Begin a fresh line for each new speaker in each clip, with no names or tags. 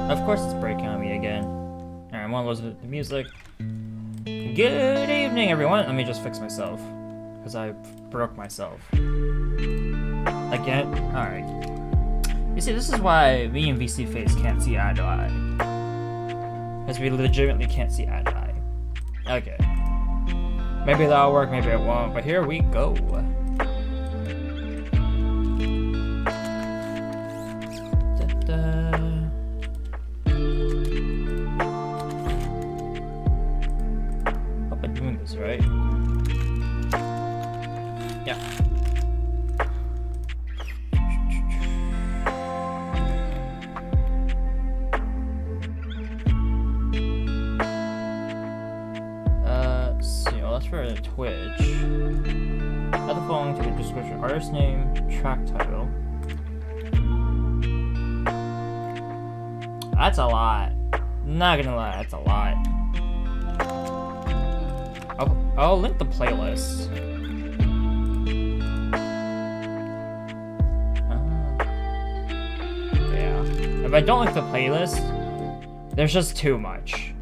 Of course it's breaking on me again. Alright, I'm gonna listen to the music. Good evening, everyone! Let me just fix myself. Because I broke myself. Again? Alright. You see, this is why me and VC Face can't see eye to eye. Because we legitimately can't see eye to eye. Okay. Maybe that'll work, maybe it won't, but here we go. Hope I'm doing this right. Yeah. For Twitch, add the following to the description: artist name, track title. That's a lot. Not gonna lie, that's a lot. I'll link the playlist. Yeah. If I don't link the playlist, there's just too much.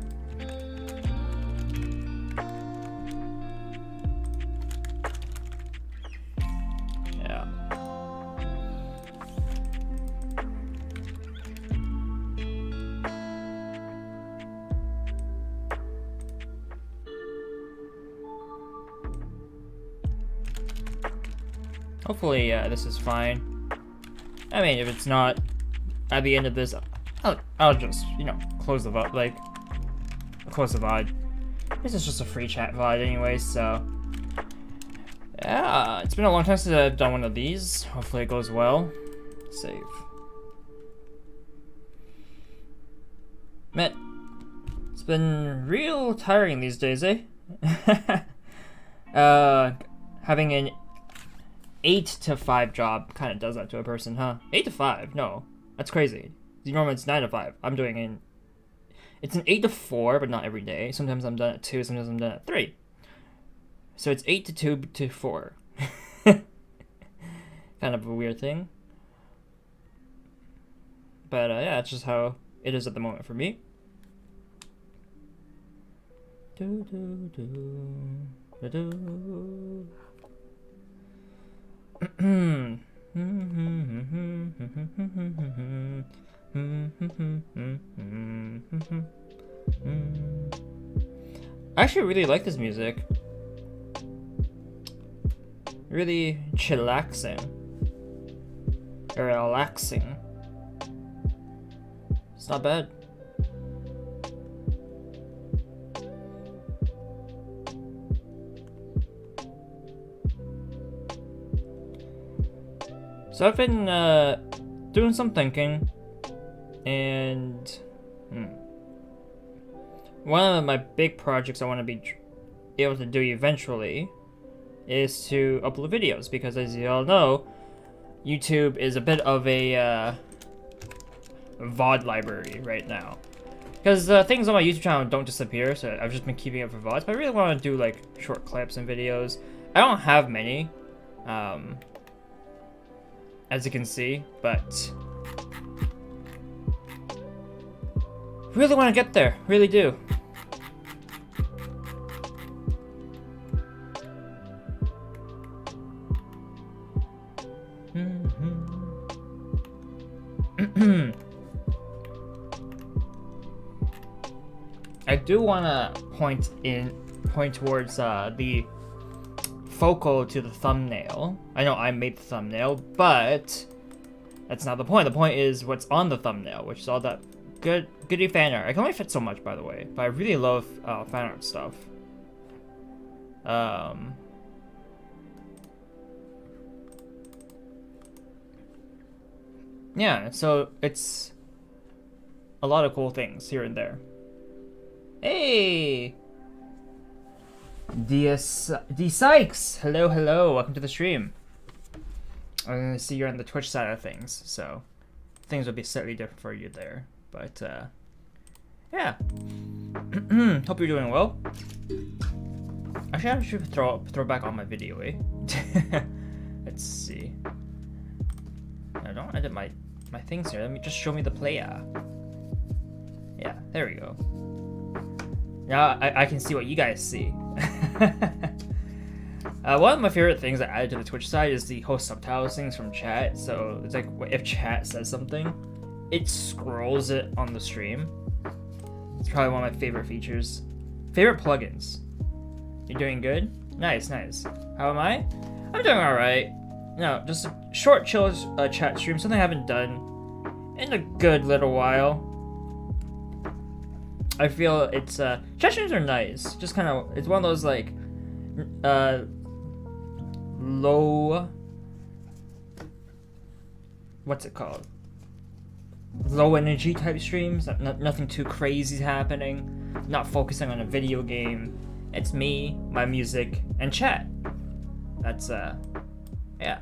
Hopefully, this is fine. I mean, if it's not, at the end of this, I'll just, you know, close the VOD, close the VOD. This is just a free chat VOD anyway, so. Yeah, it's been a long time since I've done one of these. Hopefully it goes well. Save. Man, it's been real tiring these days, eh? Having an 8 to 5 job kind of does that to a person, huh? 8 to 5? No, that's crazy. Normally it's 9 to 5. I'm doing it's an 8 to 4, but not every day. Sometimes I'm done at 2, sometimes I'm done at 3. So it's 8 to 2 to 4. Kind of a weird thing. But yeah, it's just how it is at the moment for me. I actually really like this music. Really chillaxing. Or relaxing. It's not bad. So I've been doing some thinking, and one of my big projects I want to be able to do eventually is to upload videos, because as you all know, YouTube is a bit of a VOD library right now. Because things on my YouTube channel don't disappear, so I've just been keeping it for VODs, but I really want to do like short clips and videos. I don't have many. As you can see, but really want to get there, really do. I do want to point towards the focal to the thumbnail. I know I made the thumbnail, but that's not the point. The point is what's on the thumbnail, which is all that goody fan art. I can only fit so much, by the way, but I really love fan art stuff. Yeah, so it's a lot of cool things here and there. Hey! D Sykes! Hello, hello, welcome to the stream. I'm gonna see you're on the Twitch side of things, so things will be slightly different for you there. But, yeah. Hope you're doing well. Actually, I should throw back on my video, eh? Let's see. I don't edit my things here. Let me just show me the player. There we go. Now I can see what you guys see. One of my favorite things I added to the Twitch side is the host subtitles things from chat. So it's like if chat says something, it scrolls it on the stream. It's probably one of my favorite features. Favorite plugins. You're doing good? Nice, nice. How am I? I'm doing alright. No, just a short chill chat stream, something I haven't done in a good little while. I feel it's chat streams are nice. Just kind of, it's one of those like low, what's it called? Low energy type streams. Nothing too crazy happening. Not focusing on a video game. It's me, my music, and chat. That's yeah.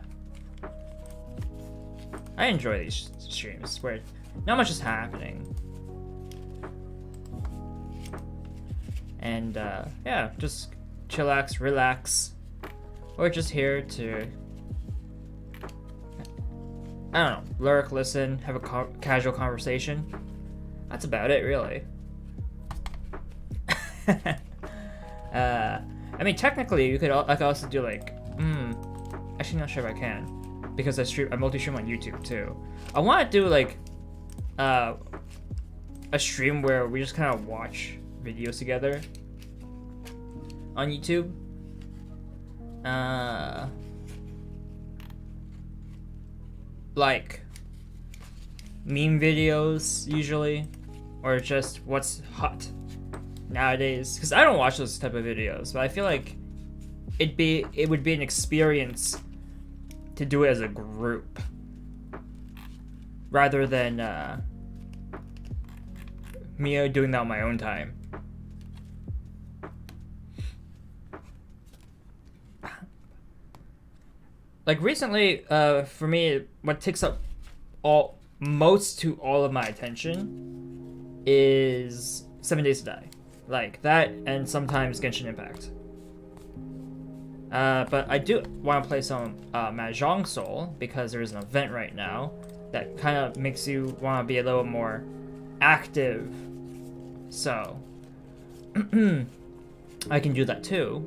I enjoy these streams where not much is happening. And yeah, just chillax, relax. We're just here to, I don't know, lurk, listen, have a casual conversation. That's about it, really. I mean, technically, you could. I could also do like, actually, not sure if I can, because I multi-stream on YouTube too. I want to do like, a stream where we just kind of watch videos together on YouTube. Like meme videos usually, or just what's hot nowadays, because I don't watch those type of videos, but I feel like it would be an experience to do it as a group rather than me doing that on my own time. Like recently, for me, what takes up most to all of my attention is 7 Days to Die. Like that, and sometimes Genshin Impact. But I do want to play some Mahjong Soul, because there is an event right now that kind of makes you want to be a little more active. So, I can do that too.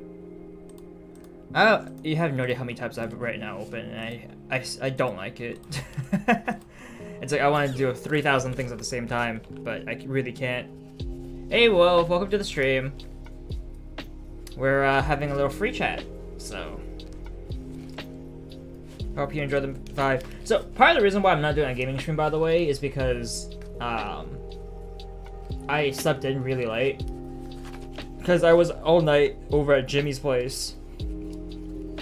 You have no idea how many tabs I have right now open, and I don't like it. It's like I want to do 3,000 things at the same time, but I really can't. Hey Wolf, welcome to the stream. We're having a little free chat, so hope you enjoy the vibe. So part of the reason why I'm not doing a gaming stream, by the way, is because I slept in really late, because I was all night over at Jimmy's place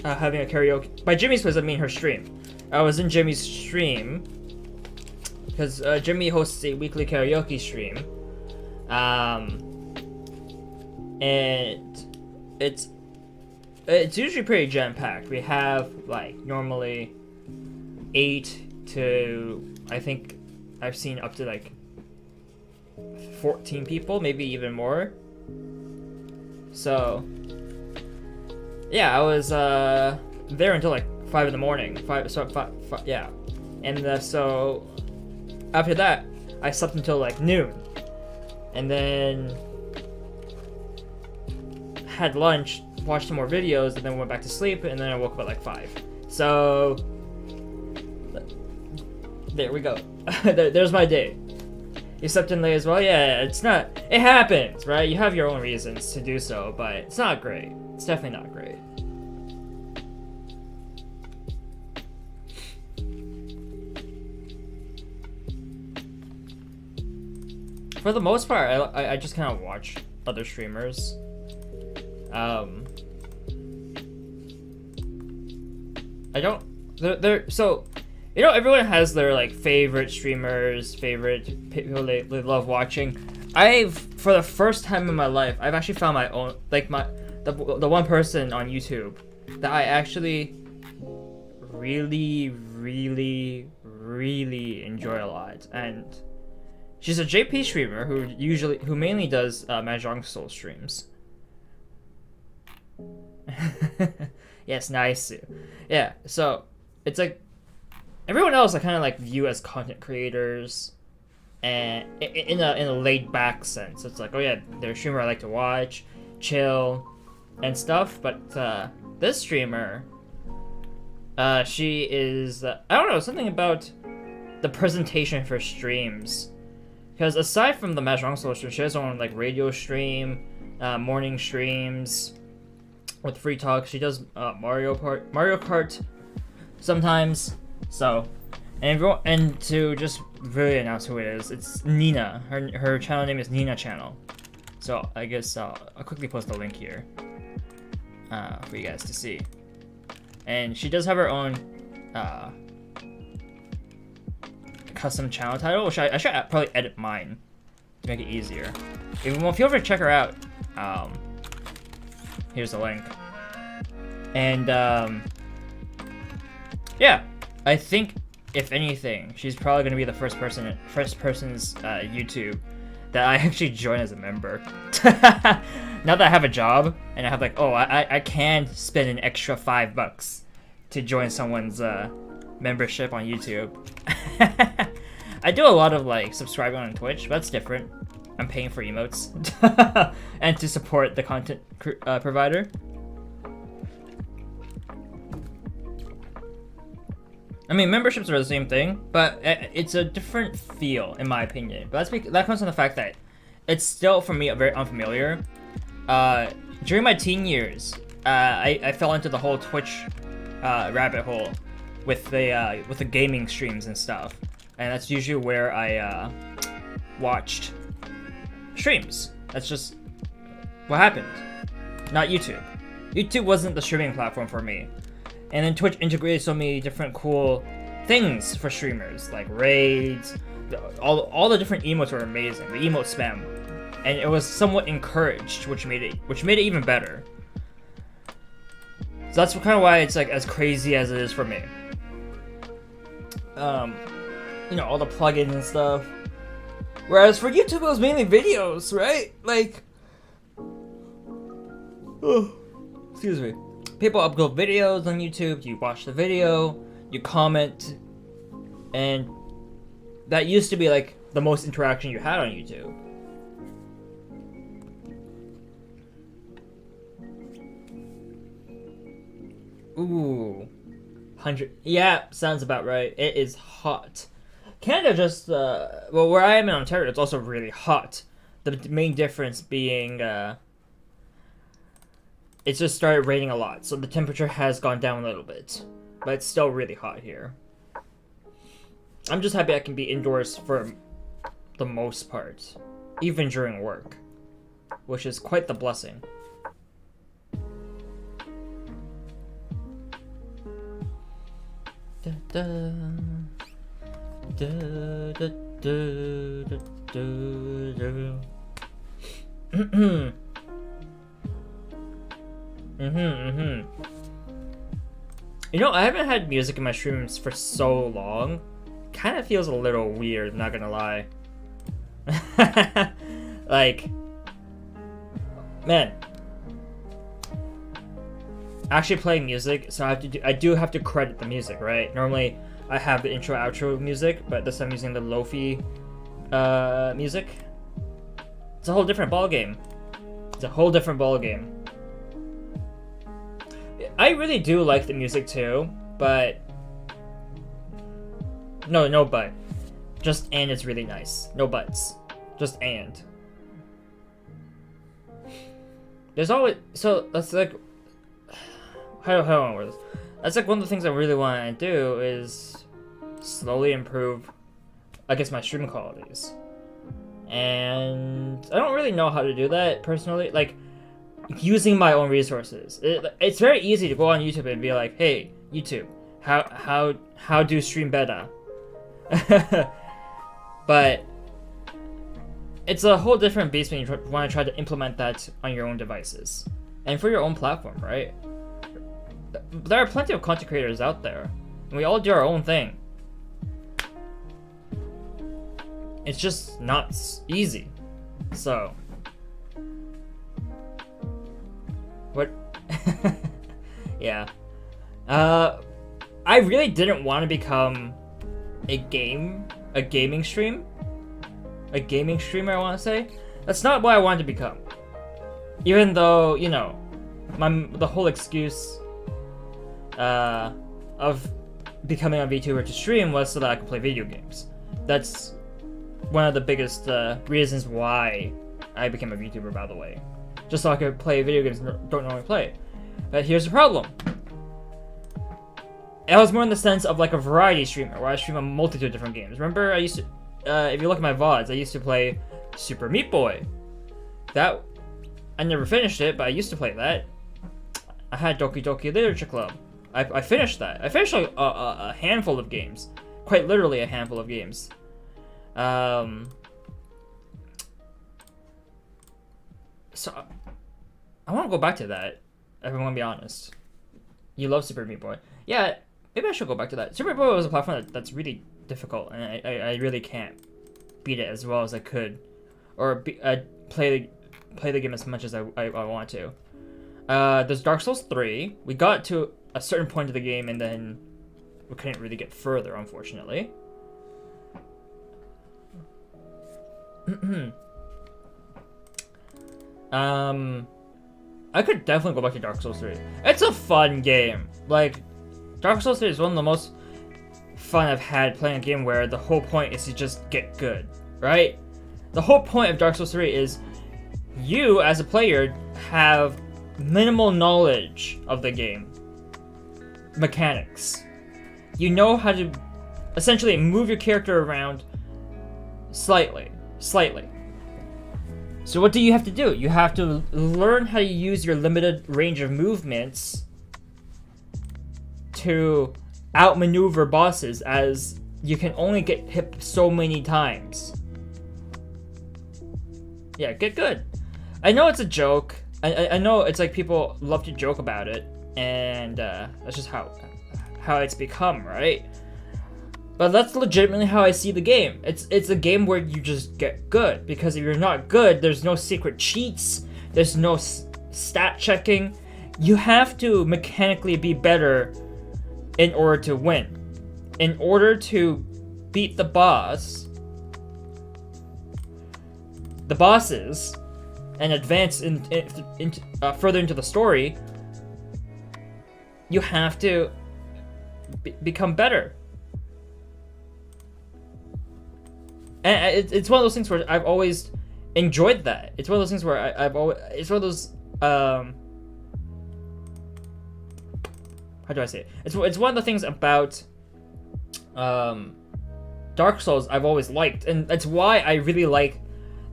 having a karaoke. By Jimmy's place, I mean her stream. I was in Jimmy's stream because Jimmy hosts a weekly karaoke stream, and it's usually pretty jam-packed. We have like normally 8 to, I think I've seen up to like 14 people, maybe even more. So yeah, I was there until like 5 in the morning. Five, yeah, and so after that, I slept until like noon, and then had lunch, watched some more videos, and then went back to sleep, and then I woke up at like 5. So there we go. There's my day. You slept in late as well? Yeah, it's not. It happens, right? You have your own reasons to do so, but it's not great. It's definitely not great. For the most part, I just kind of watch other streamers. I don't. They're so. You know, everyone has their like favorite streamers, favorite people they love watching. For the first time in my life, I've actually found my own, like the one person on YouTube that I actually really enjoy a lot, and she's a JP streamer who mainly does Mahjong Soul streams. Yes, nice. Yeah, so it's like everyone else I kind of like view as content creators, and in a laid back sense. It's like, oh yeah, they're a streamer I like to watch, chill, and stuff. But this streamer, she is I don't know, something about the presentation for streams. Because aside from the Mahjong stream, she has her own like radio stream, morning streams with free talk. She does Mario Kart sometimes. So, and to just really announce who it is, it's Nina. Her channel name is Nina Channel. So I guess I'll quickly post the link here for you guys to see. And she does have her own custom channel title, which I should probably edit mine to make it easier. If you want, feel free to check her out. Here's the link. And yeah, I think if anything, she's probably gonna be the first person's YouTube that I actually join as a member. Now that I have a job and I have like, oh, I can spend an extra $5 to join someone's membership on YouTube. I do a lot of like subscribing on Twitch, but that's different. I'm paying for emotes and to support the content provider. I mean, memberships are the same thing, but it's a different feel, in my opinion. But that comes from the fact that it's still, for me, very unfamiliar. During my teen years, I fell into the whole Twitch rabbit hole with the gaming streams and stuff, and that's usually where I watched streams. That's just what happened. Not YouTube. YouTube wasn't the streaming platform for me. And then Twitch integrated so many different cool things for streamers, like raids, all the different emotes were amazing. The emote spam, and it was somewhat encouraged, which made it even better. So that's kind of why it's like as crazy as it is for me. You know, all the plugins and stuff. Whereas for YouTube, it was mainly videos, right? Like, oh, excuse me. People upload videos on YouTube, you watch the video, you comment, and that used to be like the most interaction you had on YouTube. Ooh, 100. Yeah, sounds about right. It is hot. Canada just, well, where I am in Ontario, it's also really hot. The main difference being, it's just started raining a lot, so the temperature has gone down a little bit. But it's still really hot here. I'm just happy I can be indoors for the most part, even during work, which is quite the blessing. Da, da, da, da, da, da, da. You know, I haven't had music in my streams for so long. Kind of feels a little weird, not gonna lie. Like, man, actually playing music, so I do have to credit the music, right? Normally I have the intro outro music, but this time I'm using the Lofi music. It's a whole different ball game. It's a whole different ball game. I really do like the music too, but no but. Just and it's really nice. No buts. Just and. There's always, so that's like, how do I word this? That's like one of the things I really want to do is slowly improve, I guess, my stream qualities. And I don't really know how to do that personally. Like, using my own resources. It's very easy to go on YouTube and be like, hey, YouTube, how do stream better? But it's a whole different beast when you want to try to implement that on your own devices. And for your own platform, right? There are plenty of content creators out there, and we all do our own thing. It's just not easy. So, what? Yeah. I really didn't want to become a gaming stream, a gaming streamer, I want to say. That's not what I wanted to become. Even though, you know, the whole excuse of becoming a VTuber to stream was so that I could play video games. That's one of the biggest reasons why I became a VTuber, by the way. Just so I could play video games I don't normally play. But here's the problem. It was more in the sense of like a variety streamer, where I stream a multitude of different games. Remember, I used to, if you look at my VODs, I used to play Super Meat Boy. That, I never finished it, but I used to play that. I had Doki Doki Literature Club. I finished that. I finished like a handful of games. Quite literally a handful of games. So, I want to go back to that, if I'm going to be honest. You love Super Meat Boy. Yeah, maybe I should go back to that. Super Meat Boy was a platform that's really difficult, and I really can't beat it as well as I could. Or play the game as much as I want to. There's Dark Souls 3. We got to a certain point of the game, and then we couldn't really get further, unfortunately. I could definitely go back to Dark Souls 3. It's a fun game. Like, Dark Souls 3 is one of the most fun I've had playing a game where the whole point is to just get good, right? The whole point of Dark Souls 3 is you, as a player, have minimal knowledge of the game mechanics. You know how to essentially move your character around slightly. So what do you have to do? You have to learn how to use your limited range of movements to outmaneuver bosses, as you can only get hit so many times. Yeah, get good. I know it's a joke. I know it's like people love to joke about it, and that's just how it's become, right? But that's legitimately how I see the game. It's a game where you just get good, because if you're not good, there's no secret cheats, there's no stat checking. You have to mechanically be better in order to win. In order to beat the bosses, and advance further into the story, you have to become better. And it's one of those things where I've always enjoyed that. It's one of those things where I've always... It's one of those... how do I say it? It's one of the things about Dark Souls I've always liked. And that's why I really like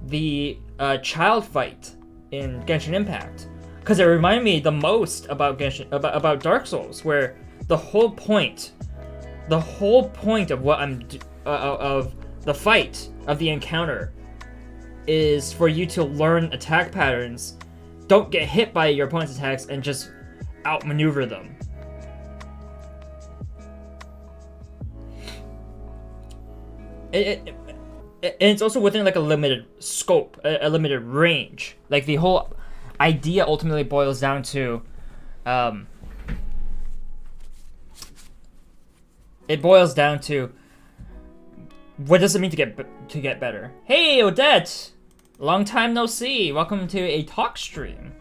the child fight in Genshin Impact. Because it reminded me the most about about Dark Souls, where the whole point of what of the fight, of the encounter, is for you to learn attack patterns, don't get hit by your opponent's attacks, and just outmaneuver them. And it's also within like a limited scope, a limited range. Like the whole idea ultimately boils down to, what does it mean to get better? Hey, Odette! Long time no see. Welcome to a talk stream.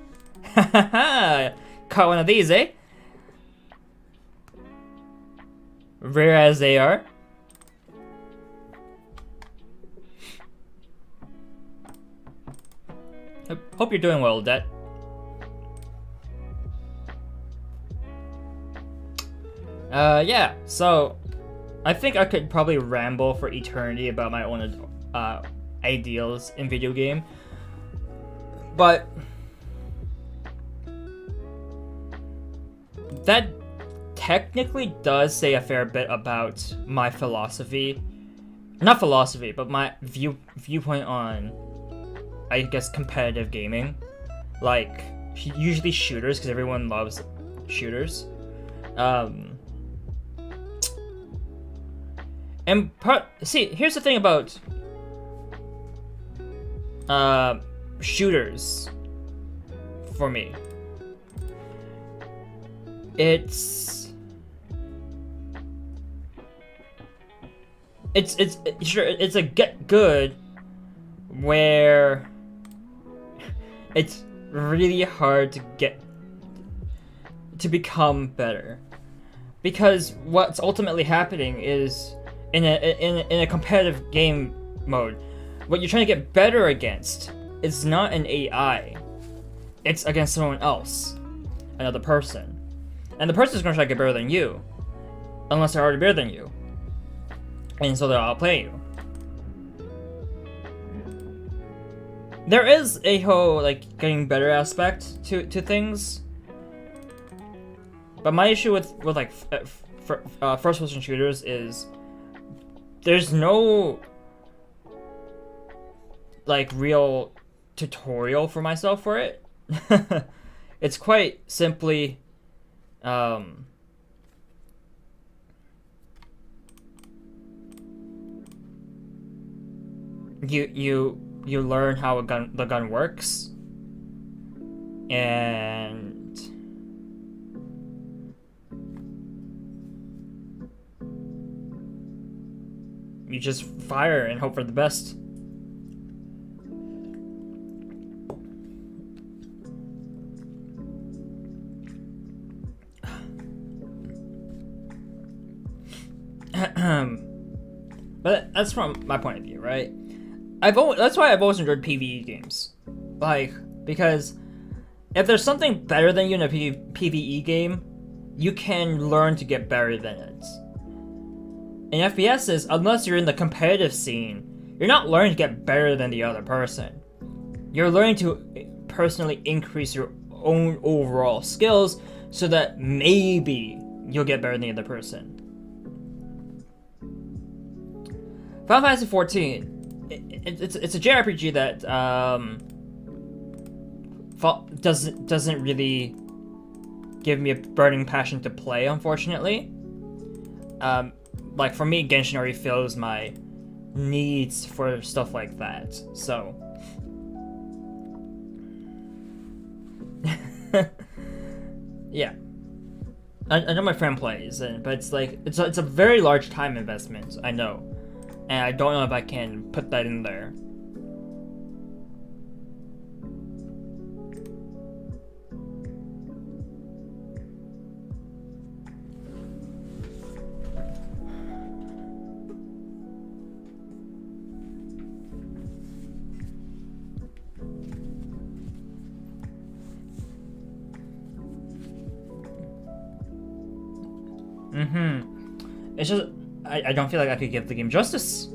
Caught one of these, eh? Rare as they are. Hope you're doing well, Odette. Yeah, so I think I could probably ramble for eternity about my own ideals in video game, but that technically does say a fair bit about my philosophy. Not philosophy, but my viewpoint on, I guess, competitive gaming. Like, usually shooters, because everyone loves shooters. See, here's the thing about shooters for me. It's a get good, where it's really hard to become better, because what's ultimately happening is in a competitive game mode, what you're trying to get better against is not an AI, it's against someone else, another person, and the person's gonna try to get better than you, unless they're already better than you, and so they'll outplay you. There is a whole like getting better aspect to things, but my issue with like first person shooters is there's no like real tutorial for myself for it. It's quite simply you learn how the gun works, and you just fire and hope for the best. But that's from my point of view, right? That's why I've always enjoyed PvE games, like, because if there's something better than you in a PvE game, you can learn to get better than it. In FPSs, unless you're in the competitive scene, you're not learning to get better than the other person. You're learning to personally increase your own overall skills so that maybe you'll get better than the other person. Final Fantasy XIV, it's a JRPG that doesn't really give me a burning passion to play, unfortunately. Like for me, Genshin already fills my needs for stuff like that. So yeah, I know my friend plays, but it's like it's a very large time investment. I know. And I don't know if I can put that in there. It's just I don't feel like I could give the game justice.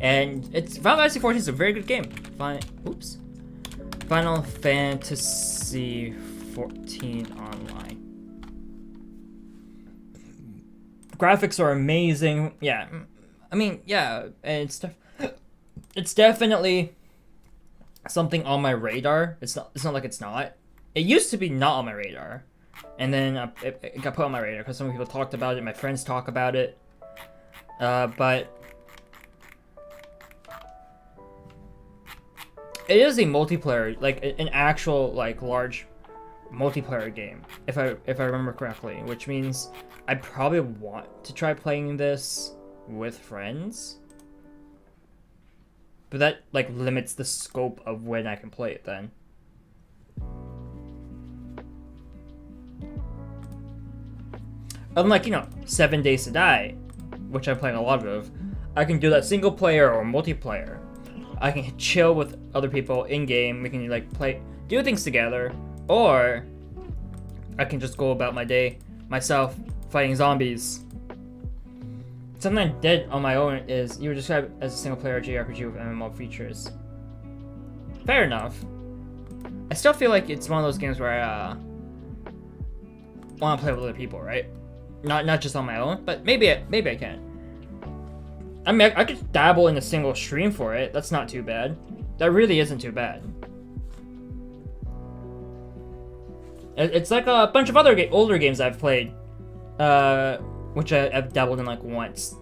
And Final Fantasy XIV is a very good game. Final Fantasy XIV Online. Graphics are amazing. Yeah, I mean, yeah, and it's definitely something on my radar. It's not like it's not. It used to be not on my radar, and then it got put on my radar because some people talked about it. My friends talk about it, but it is a multiplayer, like an actual like large multiplayer game, if I remember correctly, which means I probably want to try playing this with friends, but that like limits the scope of when I can play it then. Unlike, 7 Days to Die, which I'm playing a lot of, I can do that single player or multiplayer. I can chill with other people in game. We can like do things together, or I can just go about my day myself fighting zombies. Something I did on my own is you would describe it as a single player JRPG with MMO features. Fair enough. I still feel like it's one of those games where I want to play with other people, right? Not just on my own, but maybe I can. I mean, I could dabble in a single stream for it. That's not too bad. That really isn't too bad. It's like a bunch of other older games I've played, which I've dabbled in like once.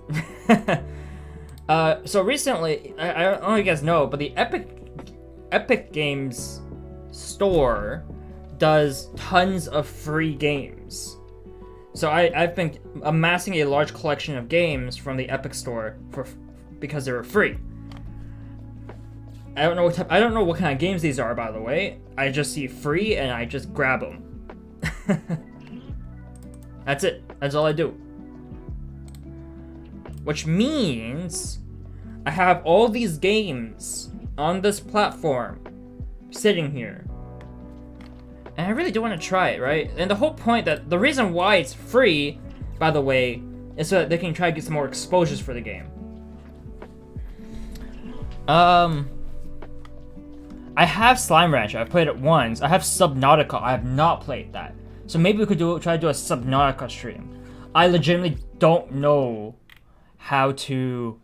So recently, I don't know if you guys know, but the Epic Games store does tons of free games. So I've been amassing a large collection of games from the Epic Store because they were free. I don't know I don't know what kind of games these are, by the way. I just see free and I just grab them. That's it. That's all I do. Which means I have all these games on this platform sitting here. And I really do want to try it, right? And the whole point the reason why it's free, by the way, is so that they can try to get some more exposures for the game. I have Slime Rancher. I've played it once. I have Subnautica. I have not played that. So maybe we could try to do a Subnautica stream. I legitimately don't know how to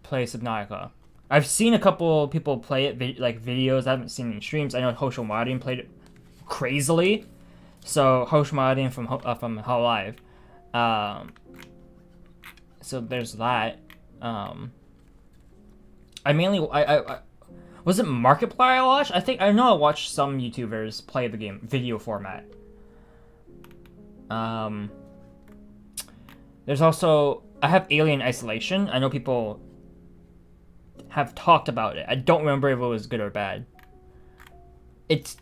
play Subnautica. I've seen a couple people play it, like videos. I haven't seen any streams. I know Hosho Marin played it crazily. So Hosho Marin from Hololive. So there's that. I was it Markiplier I watched? I know I watched some YouTubers play the game video format. There's also I have Alien Isolation. I know people have talked about it. I don't remember if it was good or bad. It's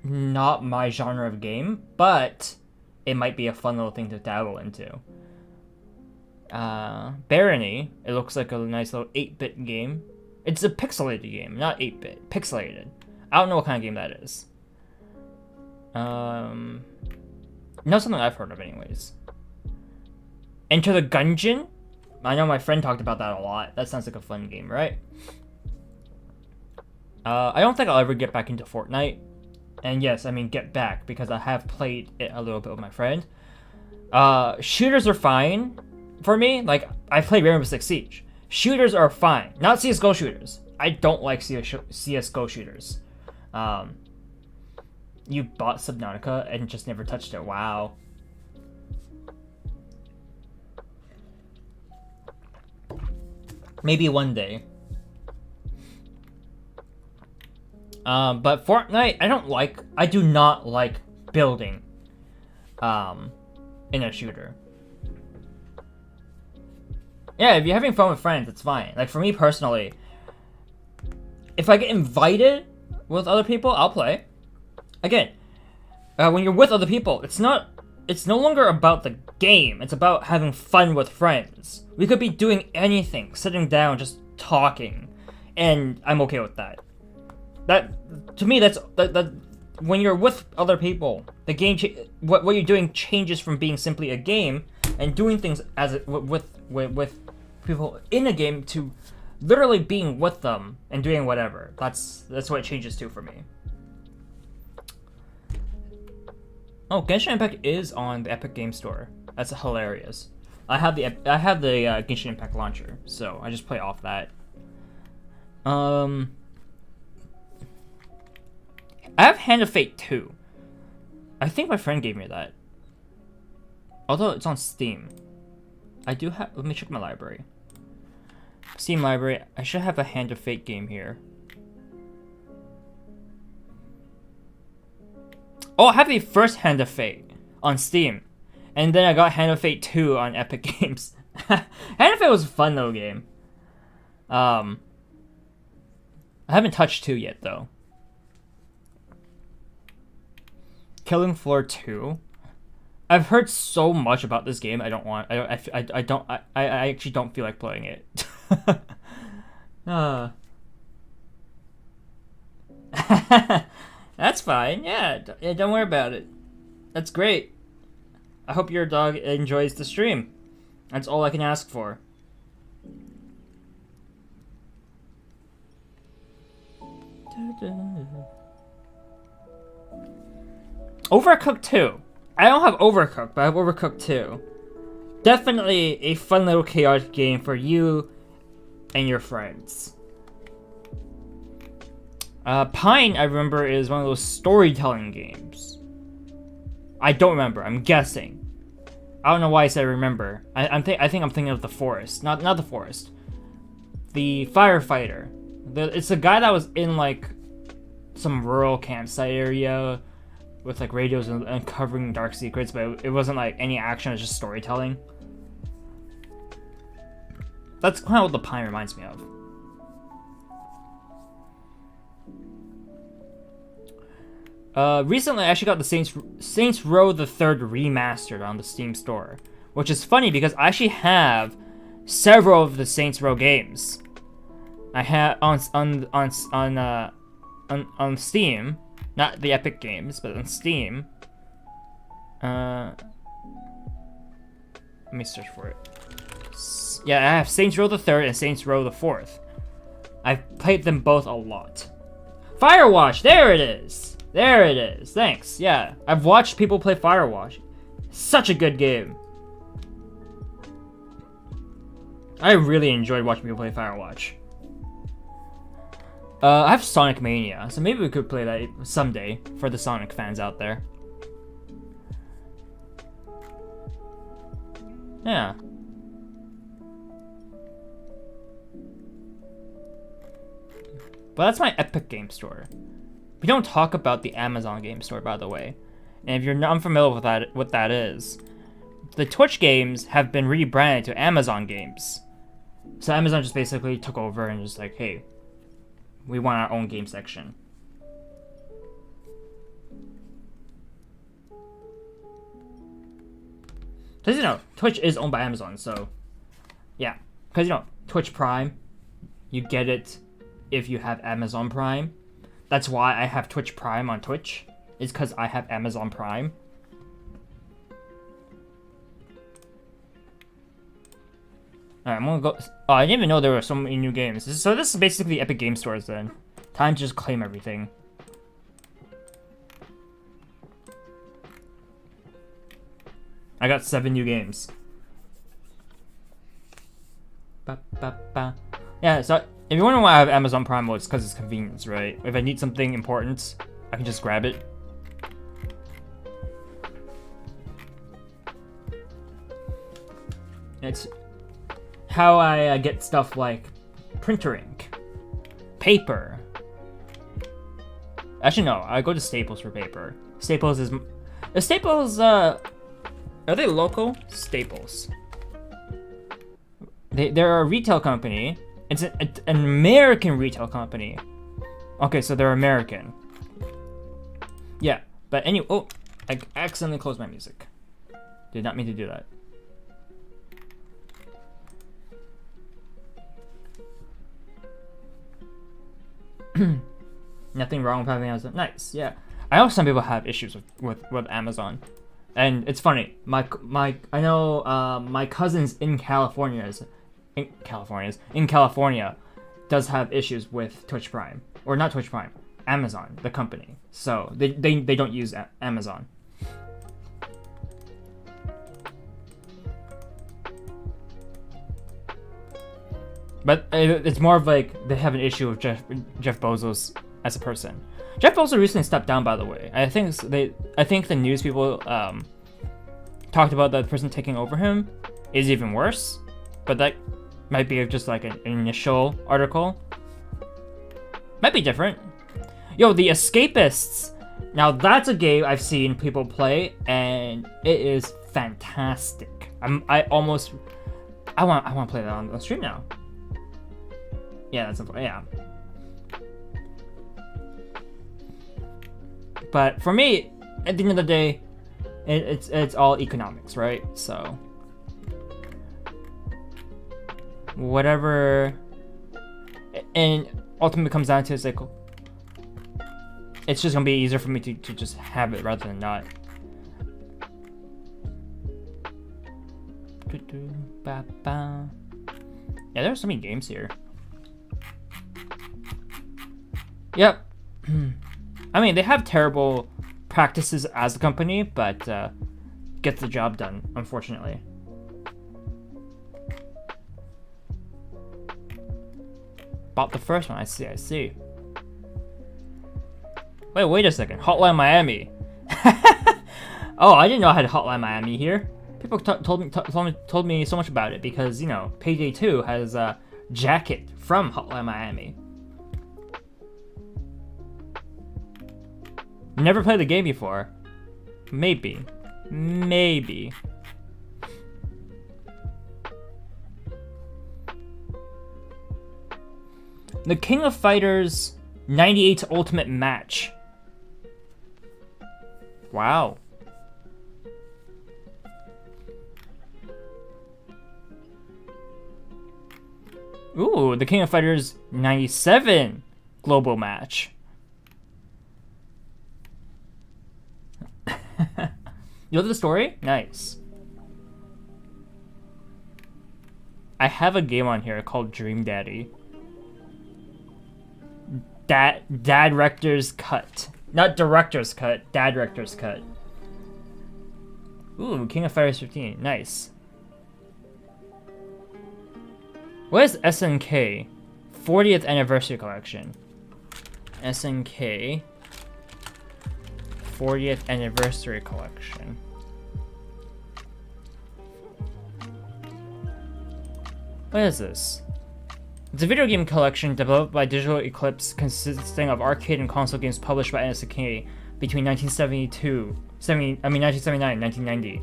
not my genre of game, but it might be a fun little thing to dabble into. Barony, it looks like a nice little 8-bit game. It's a pixelated game, not 8-bit. Pixelated. I don't know what kind of game that is. Not something I've heard of anyways. Enter the Gungeon? I know my friend talked about that a lot. That sounds like a fun game, right? I don't think I'll ever get back into Fortnite. And yes, I mean get back, because I have played it a little bit with my friend. Shooters are fine for me. Like, I played Rainbow Six Siege. Shooters are fine. Not CSGO shooters. I don't like CSGO shooters. You bought Subnautica and just never touched it. Wow. Maybe one day. But Fortnite, I do not like building in a shooter. Yeah, if you're having fun with friends, it's fine. Like, for me personally, if I get invited with other people, I'll play. Again, when you're with other people, it's no longer about the game. It's about having fun with friends. We could be doing anything, sitting down, just talking, and I'm okay with that. That, to me, that's when you're with other people, the game, what you're doing changes from being simply a game and doing things with people in a game to literally being with them and doing whatever. That's what it changes to for me. Oh, Genshin Impact is on the Epic Game Store. That's hilarious. I have the Genshin Impact launcher, so I just play off that. I have Hand of Fate 2. I think my friend gave me that. Although it's on Steam. I do have... Let me check my library. Steam library. I should have a Hand of Fate game here. Oh, I have the first Hand of Fate on Steam. And then I got Hand of Fate 2 on Epic Games. Hand of Fate was a fun little game. I haven't touched 2 yet, though. Killing Floor 2. I've heard so much about this game. I actually don't feel like playing it. That's fine. Yeah, don't worry about it. That's great. I hope your dog enjoys the stream. That's all I can ask for. Overcooked 2. I don't have Overcooked, but I have Overcooked 2. Definitely a fun little chaotic game for you and your friends. Pine, I remember, is one of those storytelling games. I don't remember. I'm guessing. I don't know why I said remember. I think I'm thinking of The Forest. Not The Forest. The Firefighter. It's the guy that was in, like, some rural campsite area with, like, radios and uncovering dark secrets, but it wasn't, like, any action. It was just storytelling. That's kind of what the Pine reminds me of. Recently I actually got the Saints Row the Third remastered on the Steam store, which is funny because I actually have several of the Saints Row games. I have on Steam, not the Epic Games, but on Steam. Let me search for it. Yeah, I have Saints Row the Third and Saints Row the Fourth. I've played them both a lot. Firewatch, there it is. There it is. Thanks. Yeah, I've watched people play Firewatch. Such a good game. I really enjoyed watching people play Firewatch. I have Sonic Mania, so maybe we could play that someday for the Sonic fans out there. Yeah. But that's my Epic Game Store. We don't talk about the Amazon Game Store, by the way. And if you're not unfamiliar with what that is, the Twitch games have been rebranded to Amazon Games. So Amazon just basically took over and just like, hey, we want our own game section. Because, you know, Twitch is owned by Amazon, so yeah. Because, you know, Twitch Prime, you get it if you have Amazon Prime. That's why I have Twitch Prime on Twitch, is because I have Amazon Prime. Alright, I'm gonna go. Oh, I didn't even know there were so many new games. So this is basically Epic Game Stores then. Time to just claim everything. I got 7 new games. Yeah, so if you wonder why I have Amazon Prime, well, it's because it's convenience, right? If I need something important, I can just grab it. It's how I get stuff like printer ink, paper. Actually, no, I go to Staples for paper. Staples is... Staples, are they local? Staples. They're a retail company. It's an American retail company. Okay, so they're American. Yeah, but anyway... Oh, I accidentally closed my music. Did not mean to do that. Nothing wrong with having Amazon. Nice, yeah. I know some people have issues with Amazon, and it's funny. My cousins in California does have issues with Twitch Prime, or not Twitch Prime, Amazon, the company. So they don't use Amazon. But it's more of like they have an issue with Jeff Bezos as a person. Jeff Bezos recently stepped down, by the way. I think the news people talked about the person taking over him is even worse. But that might be just like an initial article. Might be different. Yo, The Escapists. Now that's a game I've seen people play, and it is fantastic. I want to play that on the stream now. Yeah, yeah. But for me, at the end of the day, it's all economics, right? So whatever, and ultimately comes down to it's like it's just gonna be easier for me to just have it rather than not. Yeah, there's so many games here. Yep. I mean, they have terrible practices as a company, but get the job done, unfortunately. Bought the first one, I see. Wait a second. Hotline Miami. Oh, I didn't know I had Hotline Miami here. People told me so much about it because, you know, Payday 2 has a jacket from Hotline Miami. Never played the game before. Maybe. The King of Fighters 98 Ultimate Match. Wow. Ooh, the King of Fighters 97 global match. You know the story? Nice. I have a game on here called Dream Daddy. Dad Rector's Cut. Not Director's Cut, Dad Rector's Cut. Ooh, King of Fighters 15. Nice. What is SNK? 40th Anniversary Collection. SNK 40th Anniversary Collection. What is this? It's a video game collection developed by Digital Eclipse consisting of arcade and console games published by SNK between 1979 and 1990.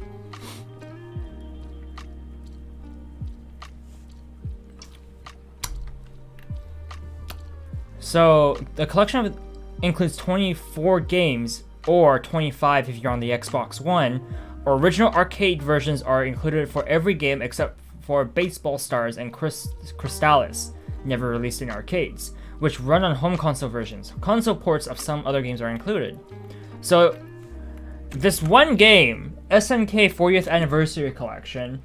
So, the collection includes 24 games, or 25 if you're on the Xbox One. Original arcade versions are included for every game except for Baseball Stars and Crystalis, never released in arcades, which run on home console versions. Console ports of some other games are included. So, this one game, SNK 40th Anniversary Collection,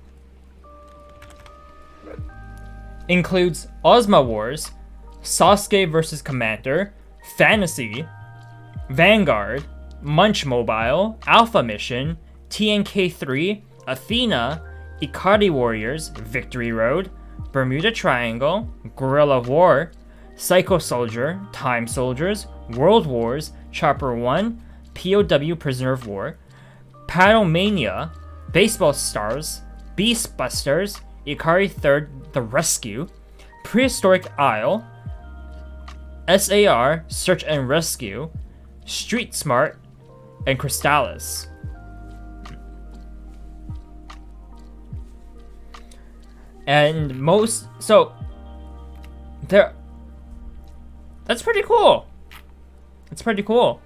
includes Ozma Wars, Sasuke vs. Commander, Fantasy, Vanguard, Munch Mobile, Alpha Mission, TNK3, Athena, Ikari Warriors, Victory Road, Bermuda Triangle, Guerrilla War, Psycho Soldier, Time Soldiers, World Wars, Chopper 1, POW Prisoner of War, Paddle Mania, Baseball Stars, Beast Busters, Ikari 3rd The Rescue, Prehistoric Isle, SAR Search and Rescue, Street Smart, and Crystalis. And most, so there, that's pretty cool. It's pretty cool.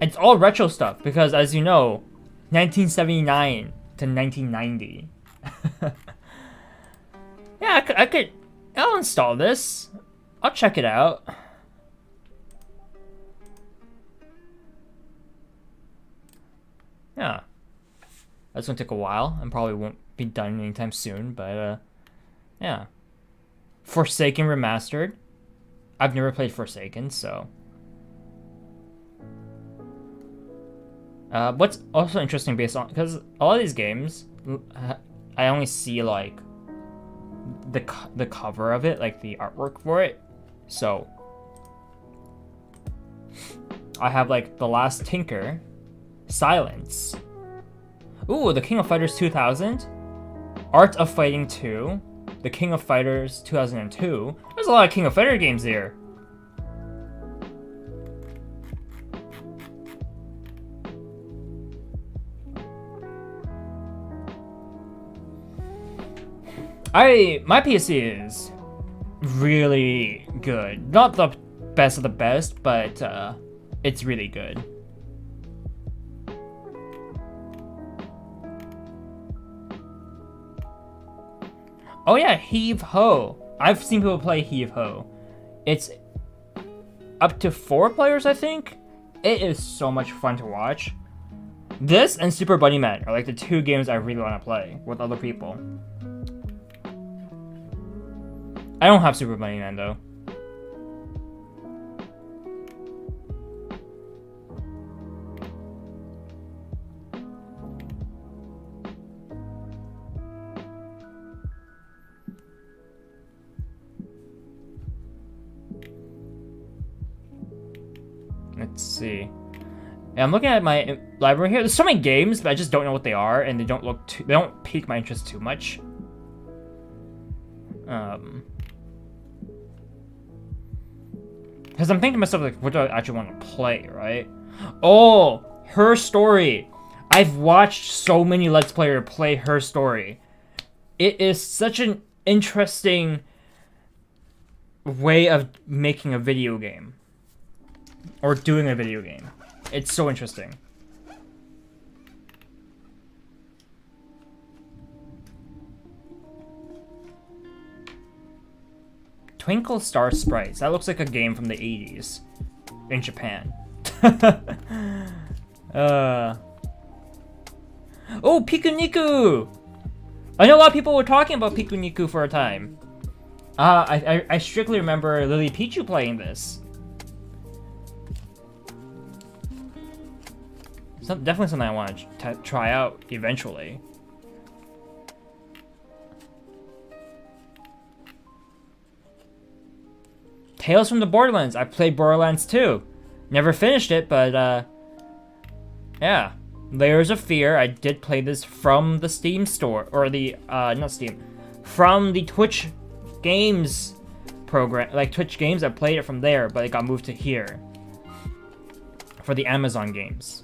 It's all retro stuff because, as you know, 1979 to 1990. Yeah, I'll install this. I'll check it out. Yeah. That's gonna take a while and probably won't be done anytime soon, but yeah. Forsaken Remastered. I've never played Forsaken, so. What's also interesting based on, because a lot of these games, I only see like the cover of it, like the artwork for it. So I have like The Last Tinker, Silence. Ooh, The King of Fighters 2000, Art of Fighting 2, The King of Fighters 2002. There's a lot of King of Fighter games here. My PC is really good. Not the best of the best, but it's really good. Oh yeah, Heave Ho. I've seen people play Heave Ho. It's up to 4 players, I think. It is so much fun to watch. This and Super Bunny Man are like the 2 games I really want to play with other people. I don't have Super Bunny Man though. Let's see. Yeah, I'm looking at my library here. There's so many games, but I just don't know what they are, and they don't pique my interest too much. Because I'm thinking to myself, like, what do I actually want to play, right? Oh, Her Story. I've watched so many Let's Player play Her Story. It is such an interesting way of making a video game. Or doing a video game. It's so interesting. Twinkle Star Sprites. That looks like a game from the 80s. In Japan. Oh, Pikuniku! I know a lot of people were talking about Pikuniku for a time. I strictly remember Lily Pichu playing this. Definitely something I want to try out eventually. Tales from the Borderlands. I played Borderlands 2. Never finished it, but yeah. Layers of Fear. I did play this from the Steam store, or the not Steam, from the Twitch Games program, like Twitch Games. I played it from there, but it got moved to here for the Amazon games.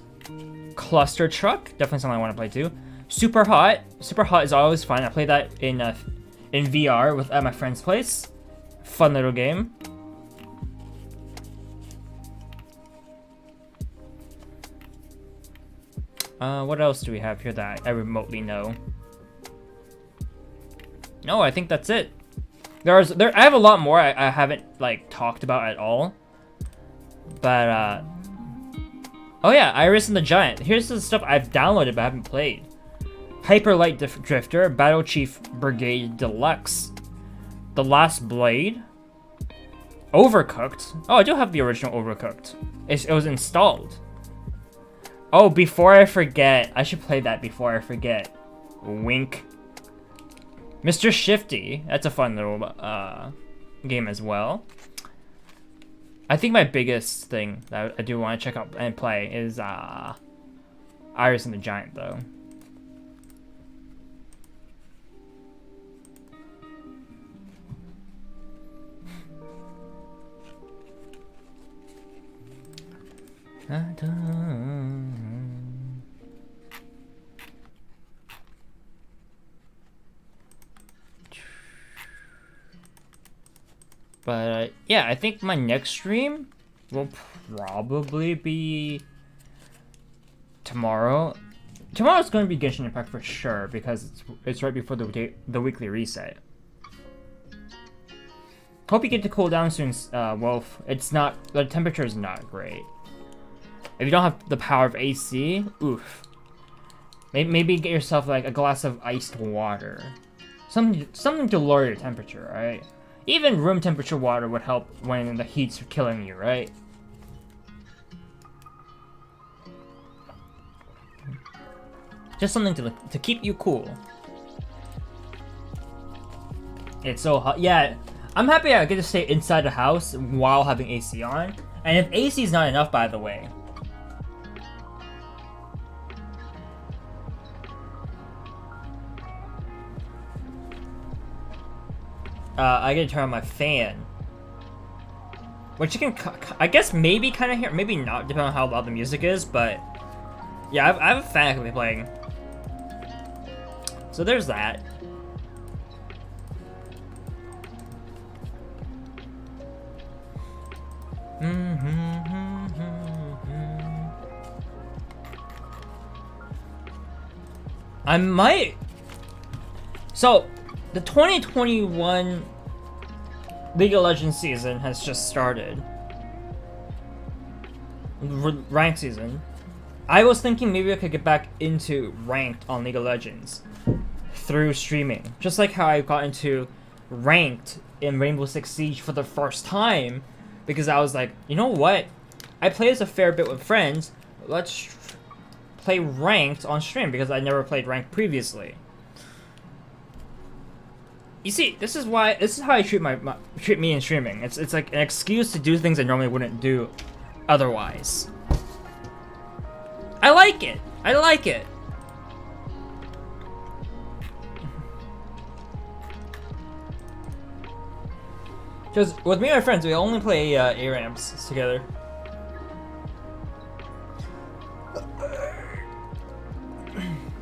Cluster Truck, definitely something I want to play too. Super Hot. Super Hot is always fun. I played that in VR with at my friend's place. Fun little game. What else do we have here that I remotely know? No, I think that's it. I have a lot more I haven't like talked about at all. But oh yeah, Iris and the Giant. Here's the stuff I've downloaded but haven't played. Hyper Light Drifter, Battle Chief Brigade Deluxe, The Last Blade, Overcooked. Oh, I do have the original Overcooked. It was installed. Oh, before I forget, I should play that before I forget. Wink. Mr. Shifty, that's a fun little game as well. I think my biggest thing that I do want to check out and play is Iris and the Giant, though. But yeah, I think my next stream will probably be tomorrow. Tomorrow's going to be Genshin Impact for sure because it's right before the weekly reset. Hope you get to cool down soon, Wolf. The temperature is not great. If you don't have the power of AC, oof. Maybe get yourself like a glass of iced water. Something to lower your temperature, right? Even room temperature water would help when the heat's killing you, right? Just something to keep you cool. It's so hot. Yeah, I'm happy I get to stay inside the house while having AC on. And if AC is not enough, by the way, I get to turn on my fan, which you can, I guess, maybe kind of hear, maybe not, depending on how loud the music is. But yeah, I have a fan I can be playing. So there's that. I might. So, the 2021 League of Legends season has just started. Ranked season. I was thinking maybe I could get back into ranked on League of Legends through streaming. Just like how I got into ranked in Rainbow Six Siege for the first time. Because I was like, you know what? I play this a fair bit with friends. Let's play ranked on stream because I never played ranked previously. You see, this is how I treat me in streaming. It's like an excuse to do things I normally wouldn't do otherwise. I like it. I like it. Because with me and my friends, we only play A-Ramps together.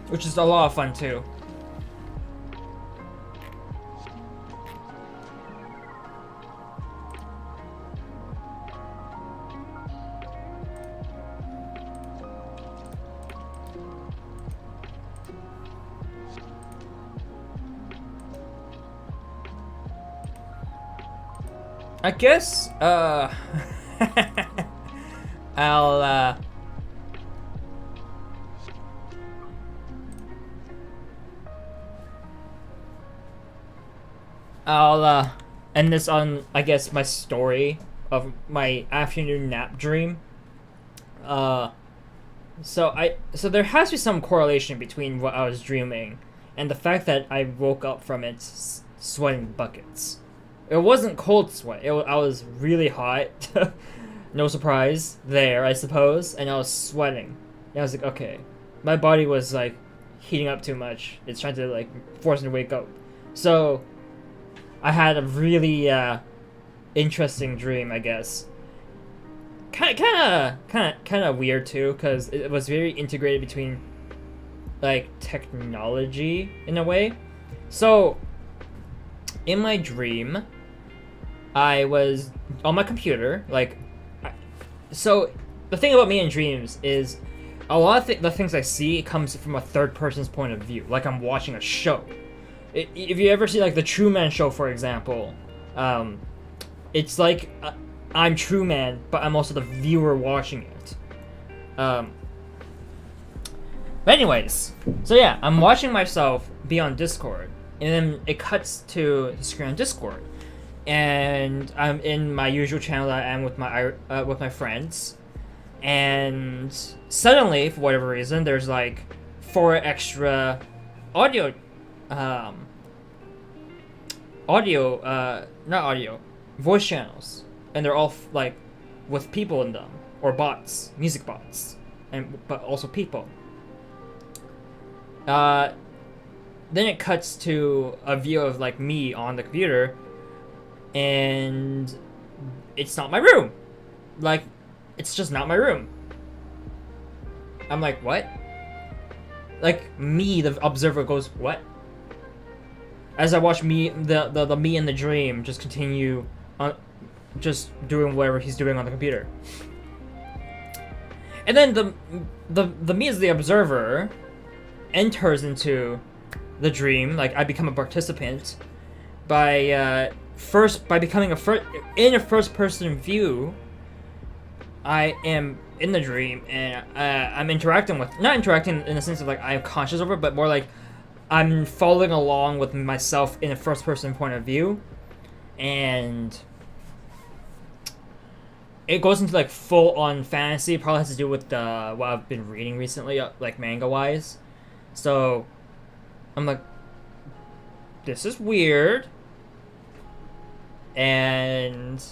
Which is a lot of fun too. I guess, I'll, end this on, I guess, my story of my afternoon nap dream. So there has to be some correlation between what I was dreaming and the fact that I woke up from it sweating buckets. It wasn't cold sweat. I was really hot. No surprise there, I suppose. And I was sweating. And I was like, okay. My body was, like, heating up too much. It's trying to, like, force me to wake up. So, I had a really, interesting dream, I guess. Kind of weird, too, because it was very integrated between, like, technology, in a way. So, in my dream, I was on my computer, like, so the thing about me in dreams is a lot of the things I see comes from a third person's point of view, like I'm watching a show. If you ever see, like, the Truman Show, for example, it's like I'm Truman, but I'm also the viewer watching it. But anyways, so yeah, I'm watching myself be on Discord, and then it cuts to the screen on Discord. And I'm in my usual channel that I am with my friends, and suddenly, for whatever reason, there's like 4 extra audio, voice channels, and they're all like with people in them, or bots, music bots, but also people. Then it cuts to a view of like me on the computer. And it's not my room. Like, it's just not my room. I'm like, what? Like, me, the observer, goes, what? As I watch me, the me in the dream just continue on, just doing whatever he's doing on the computer. And then the me as the observer enters into the dream. Like, I become a participant by becoming in a first-person view. I am in the dream, and I'm not interacting in the sense of like I'm conscious over it, but more like I'm following along with myself in a first-person point of view, and it goes into like full-on fantasy. It probably has to do with what I've been reading recently, like manga-wise. So I'm like, this is weird. And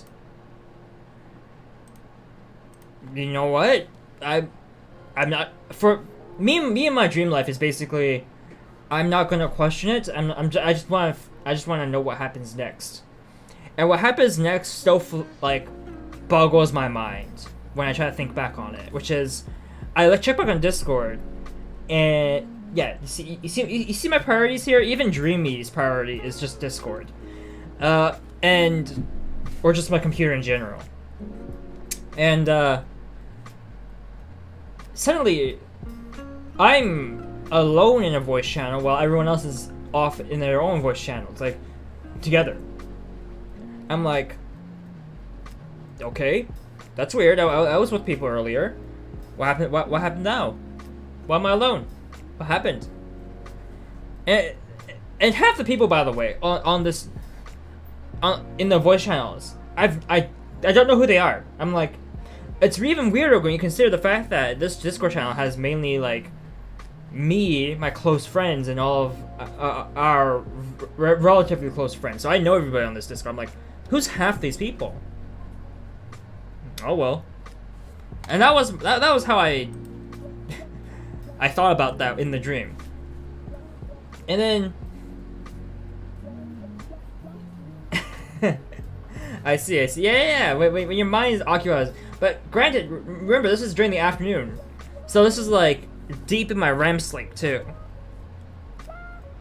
you know what? I'm not, for me and my dream life is basically I'm not gonna question it. I just want to know what happens next. And what happens next still like boggles my mind when I try to think back on it, which is I check back on Discord, and yeah, you see my priorities here. Even Dream Me's priority is just Discord. Or just my computer in general. And, suddenly, I'm alone in a voice channel while everyone else is off in their own voice channels, like, together. I'm like, okay, that's weird. I was with people earlier. What happened? What happened now? Why am I alone? What happened? And half the people, by the way, on this, in the voice channels, I don't know who they are. I'm like, it's even weirder when you consider the fact that this Discord channel has mainly like me, my close friends, and all of our relatively close friends. So I know everybody on this Discord. I'm like, who's half these people? Oh well. And that was how I thought about that in the dream. And then I see. Yeah. When your mind is occupied. But granted, remember, this is during the afternoon. So this is like deep in my REM sleep too.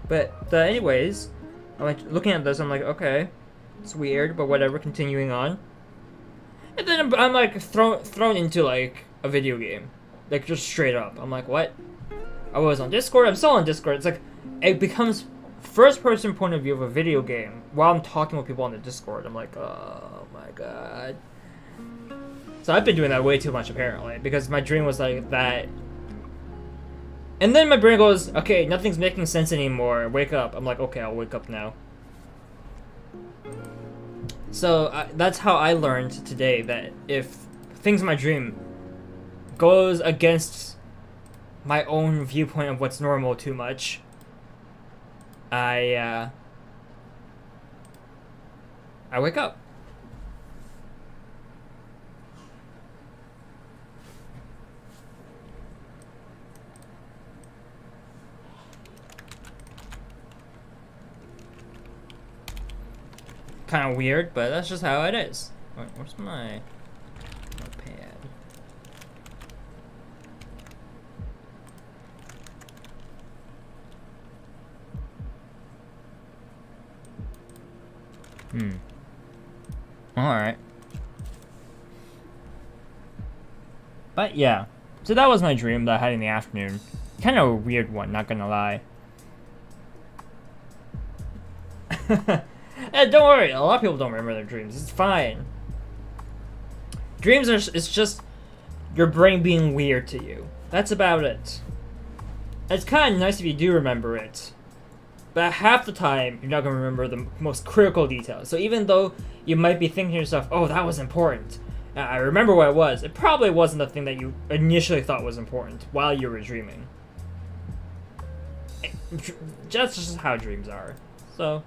But anyways, I'm like looking at this, I'm like, okay, it's weird, but whatever, continuing on. And then I'm like thrown into like a video game. Like just straight up. I'm like, what? I was on Discord, I'm still on Discord. It's like, it becomes first person point of view of a video game while I'm talking with people on the Discord. I'm like, oh my god. So I've been doing that way too much apparently, because my dream was like that. And then my brain goes, okay, nothing's making sense anymore. Wake up. I'm like, okay, I'll wake up now. So that's how I learned today that if things in my dream goes against my own viewpoint of what's normal too much, I wake up. Kind of weird, but that's just how it is. Wait, where's my notepad? Alright. But yeah. So that was my dream that I had in the afternoon. Kind of a weird one, not gonna lie. Don't worry, a lot of people don't remember their dreams. It's fine. Dreams it's just your brain being weird to you. That's about it. It's kind of nice if you do remember it. But half the time, you're not going to remember the most critical details. So even though you might be thinking to yourself, oh, that was important. I remember what it was. It probably wasn't the thing that you initially thought was important while you were dreaming. That's just how dreams are. So,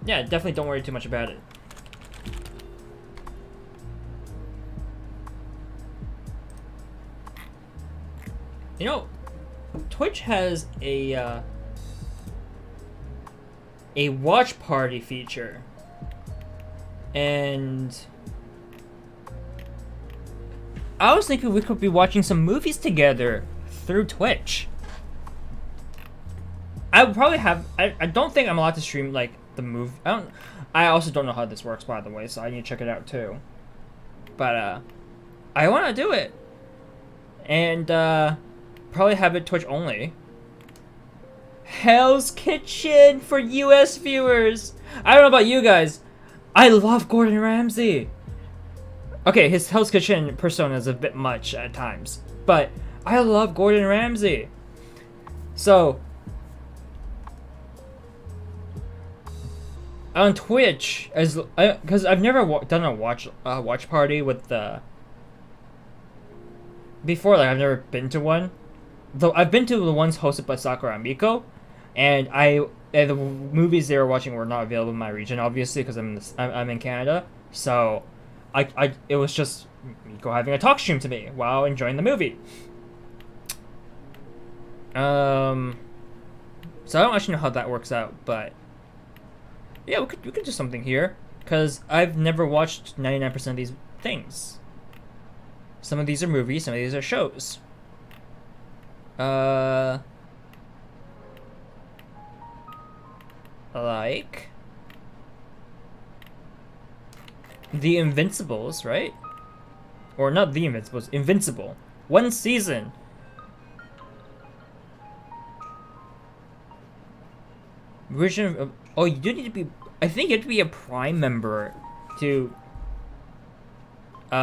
yeah, definitely don't worry too much about it. You know, Twitch has a watch party feature, and I was thinking we could be watching some movies together through Twitch. I would probably have. I don't think I'm allowed to stream like the movie. I also don't know how this works, by the way, so I need to check it out too. But I want to do it, and probably have it Twitch only. Hell's Kitchen for US viewers. I don't know about you guys. I love Gordon Ramsay. Okay, his Hell's Kitchen persona is a bit much at times, but I love Gordon Ramsay. So on Twitch, because I've never done a watch party with the before. Like I've never been to one, though I've been to the ones hosted by Sakura and Miko, and the movies they were watching were not available in my region, obviously, because I'm in Canada. So it was just Miko having a talk stream to me while enjoying the movie. So I don't actually know how that works out, but yeah, we could do something here, because I've never watched 99% of these things. Some of these are movies, some of these are shows. Like The Invincibles, right? Or not The Invincibles, Invincible. One season. Version of, oh, you do need to be, I think you have to be a Prime member to be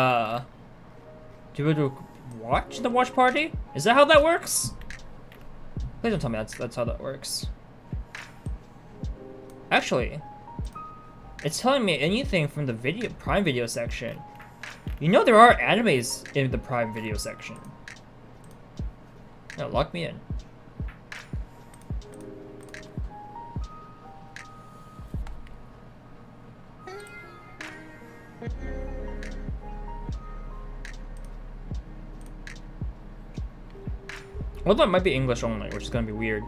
able to watch the watch party? Is that how that works? Please don't tell me that's how that works. Actually, it's telling me anything from the Prime Video section. You know there are animes in the Prime Video section. No, lock me in. Although it might be English only, which is gonna be weird.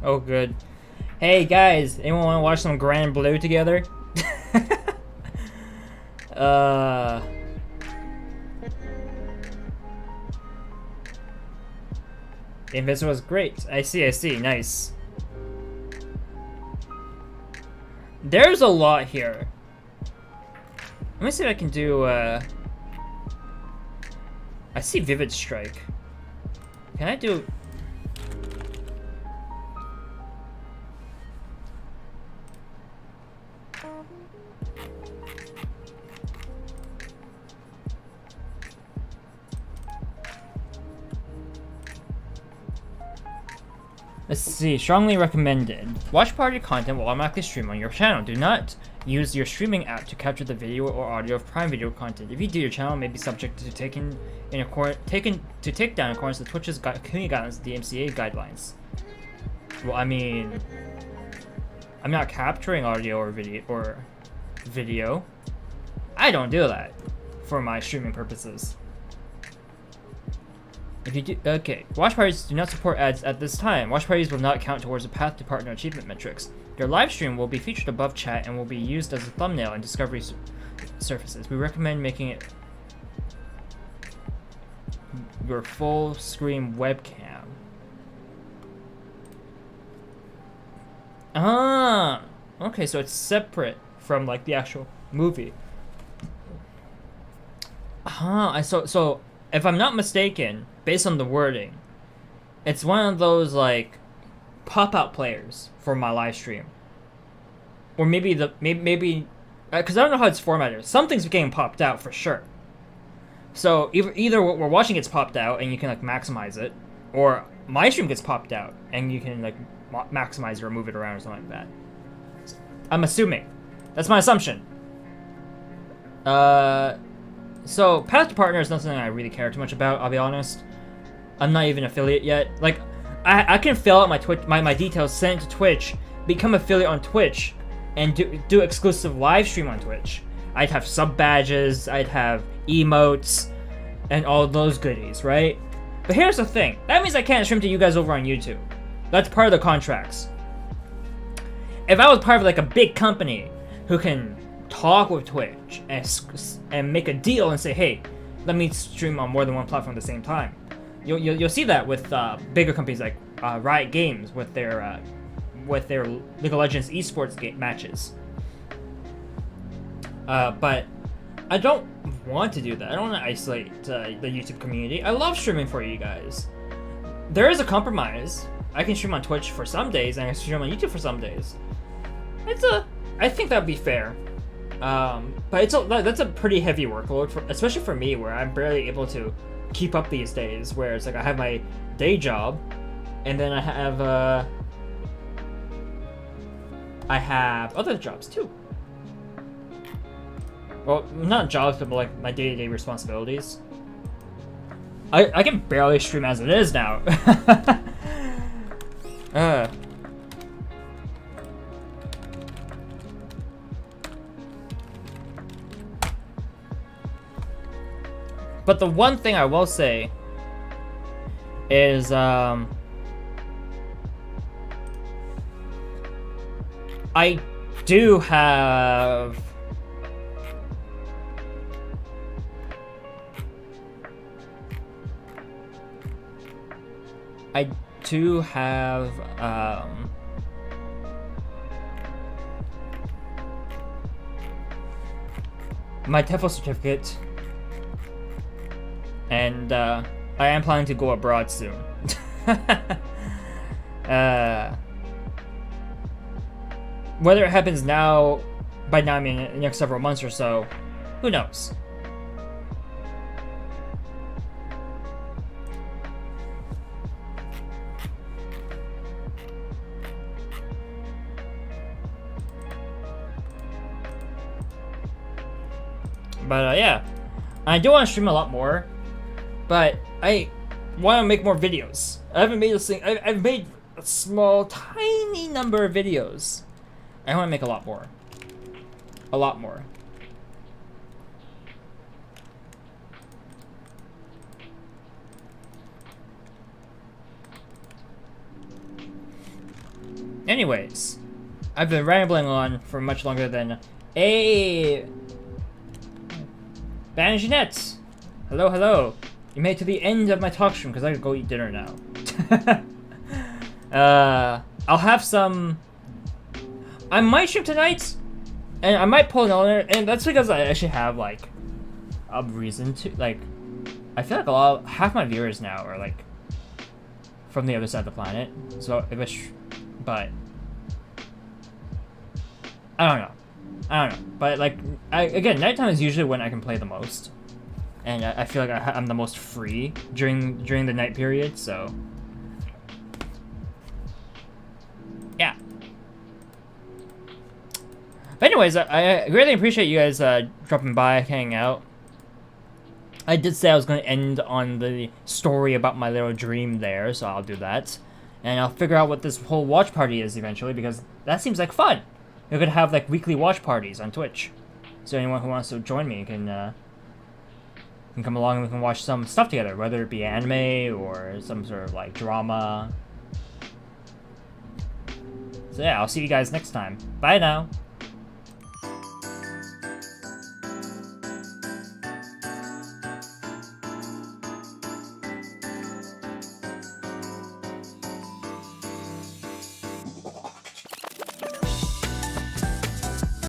Oh, good. Hey guys, anyone want to watch some Grand Blue together? Invincible was great. I see, nice. There's a lot here. Let me see if I can do, I see Vivid Strike. Can I do... Let's see, strongly recommended. Watch party content will automatically stream on your channel. Do not use your streaming app to capture the video or audio of Prime Video content. If you do, your channel may be subject to take down in accordance with Twitch's community guidelines, the DMCA guidelines. Well, I mean, I'm not capturing audio or video. I don't do that for my streaming purposes. If you do, okay. Watch parties do not support ads at this time. Watch parties will not count towards the path to partner achievement metrics. Your live stream will be featured above chat and will be used as a thumbnail in discovery surfaces. We recommend making it your full screen webcam. Ah, okay, so it's separate from like the actual movie. So if I'm not mistaken, based on the wording, it's one of those like pop-out players for my live stream, or maybe because I don't know how it's formatted. Something's getting popped out for sure. So either what we're watching gets popped out and you can like maximize it, or my stream gets popped out and you can like maximize it or move it around or something like that. I'm assuming. That's my assumption. So path to partner is not something I really care too much about, I'll be honest. I'm not even affiliate yet. Like, I can fill out my Twitch, my details, send it to Twitch, become affiliate on Twitch, and do exclusive live stream on Twitch. I'd have sub badges, I'd have emotes, and all those goodies, right? But here's the thing. That means I can't stream to you guys over on YouTube. That's part of the contracts. If I was part of like a big company who can talk with Twitch and make a deal and say, hey, let me stream on more than one platform at the same time. You'll see that with bigger companies like Riot Games with their League of Legends esports matches. But I don't want to do that. I don't want to isolate the YouTube community. I love streaming for you guys. There is a compromise. I can stream on Twitch for some days and I can stream on YouTube for some days. I think that'd be fair. But that's a pretty heavy workload, especially for me, where I'm barely able to keep up these days. Where it's like I have my day job, and then I have other jobs too. Well, not jobs, but like my day-to-day responsibilities. I can barely stream as it is now. But the one thing I will say is, I do have my TEFL certificate. And I am planning to go abroad soon. Whether it happens now, by now I mean in the next several months or so, who knows? But yeah, I do want to stream a lot more. But I want to make more videos. I haven't made this thing. I've made a small, tiny number of videos. I want to make a lot more. A lot more. Anyways, I've been rambling on for much longer than a Banjanette. Hello, hello. You made it to the end of my talk stream because I could go eat dinner now. I'll have some. I might stream tonight. And I might pull another, and that's because I actually have like a reason to like. I feel like half my viewers now are like from the other side of the planet. So if it's, but I don't know. But like, again, nighttime is usually when I can play the most, and I feel like I'm the most free during the night period. So yeah. But anyways, I really appreciate you guys dropping by, hanging out. I did say I was going to end on the story about my little dream there, so I'll do that. And I'll figure out what this whole watch party is eventually, because that seems like fun. We could have like weekly watch parties on Twitch. So anyone who wants to join me can come along and we can watch some stuff together, whether it be anime or some sort of like drama. So yeah, I'll see you guys next time. Bye now.